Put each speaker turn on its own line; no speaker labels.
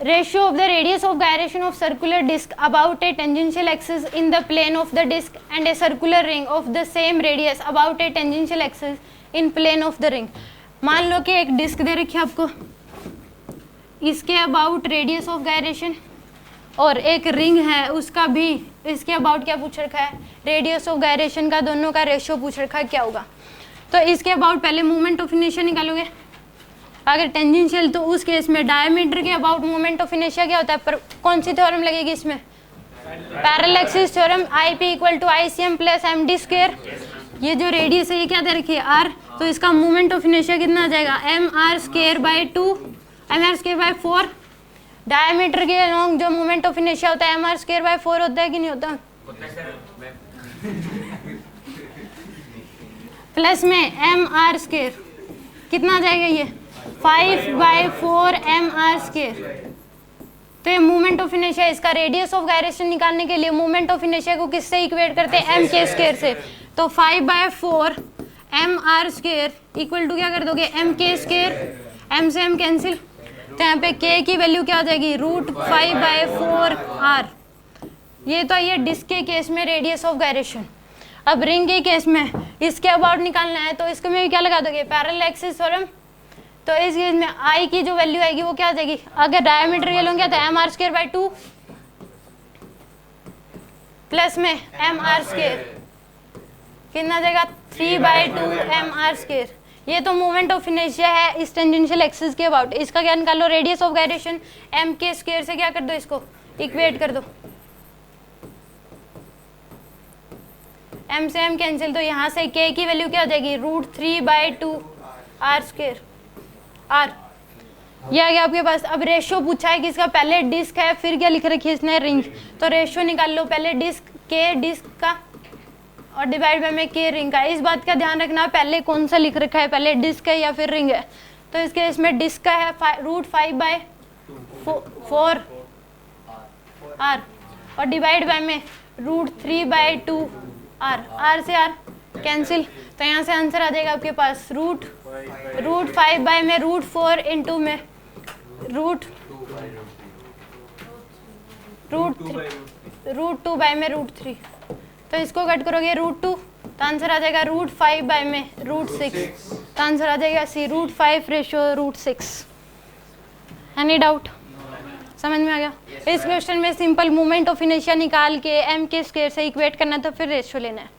Ratio of the radius of gyration of circular disc about a tangential axis in the plane of the disc and a circular ring of the same radius about a tangential axis in plane of the ring. मान लो कि एक disc दे रखी है आपको, इसके about radius of gyration, और एक रिंग है उसका भी इसके अबाउट क्या पूछ रखा है, रेडियस ऑफ गायरेशन का, दोनों का रेशियो पूछ रखा है, क्या होगा। तो इसके अबाउट पहले मोमेंट ऑफ इनर्शिया निकालोगे, अगर टेंजेंशियल तो उस केस में डायमीटर के अबाउट मोमेंट ऑफ इनर्शिया क्या होता है, पर कौन सी थ्योरम लगेगी इसमें, parallel axis theorem, IP equal to ICM plus MD square. ये जो रेडियस है ये क्या दे रखी है, R, तो इसका मोमेंट ऑफ इनर्शिया कितना आ जाएगा, MR square by 2, MR square by 4। Diameter के अलॉन्ग जो मोमेंट ऑफ इनर्शिया होता है MR स्क्वायर बाई 4 होता है कि नहीं होता, प्लस में MR स्क्वायर कितना आ जाएगा, ये 5/4 MR स्क्वायर। तो ये मोमेंट ऑफ इनर्शिया, इसका रेडियस ऑफ गायरेशन निकालने के लिए मोमेंट ऑफ इनर्शिया को किससे इक्वेट करते हैं, M के स्क्वायर से। तो 5/4 MR स्क्वायर इक्वल टू क्या कर दोगे, M के स्क्वायर, M से M कैंसिल, तो यहाँ पे K की वैल्यू क्या हो जाएगी, √5/4 R। ये तो ये डिस्क के केस में रेडियस ऑफ गायरेशन। अब रिंग के केस में इसके अबाउट निकालना है, तो इसको में क्या लगा दोगे, पैरेलल एक्सिस थ्योरम। तो इस केस में I की जो वैल्यू आएगी वो क्या आ जाएगी, अगर डायमीटर ये लोगे तो MR स्क्वायर बाई 2 प्लस में MR स्क्वायर कितना आ जाएगा, 3/2 MR स्क्वायर। ये तो मोमेंट ऑफ इनर्शिया है इस टेंजेंशियल एक्सिस के अबाउट। इसका क्या निकालो, रेडियस ऑफ गायरेशन, M के स्क्वायर से क्या कर दो, इसको इक्वेट कर दो, M से M कैंसिल, तो यहाँ से K की वैल्यू क्या हो जाएगी, √3/2 R स्क्वायर R। ये आ गया आपके पास। अब रेशियो पूछा है कि इसका पहले डिस्क है, फिर क्या लिख रखी है इसने, रिंग। तो रेशियो निकाल लो, पहले डिस्क K डिस्क का और डिवाइड बाय में K रिंग का। इस बात का ध्यान रखना पहले कौन सा लिख रखा है, पहले डिस्क है या फिर रिंग है। तो इसके इसमें डिस्क का है √5/4 R और डिवाइड बाय में √3/2 R। R से R कैंसिल, तो यहाँ से आंसर आ जाएगा आपके पास √5 बाय में √4 इंटू में √2 बाय में √3। तो इसको कट करोगे √2, तो आंसर आ जाएगा √5 बाय में √6। तो आंसर आ जाएगा C, √5 रेशियो √6। एनी डाउट, समझ में आ गया। इस क्वेश्चन में सिंपल मोमेंट ऑफ इनर्शिया निकाल के M के स्क्वायर से इक्वेट करना, तो फिर रेशियो लेना है।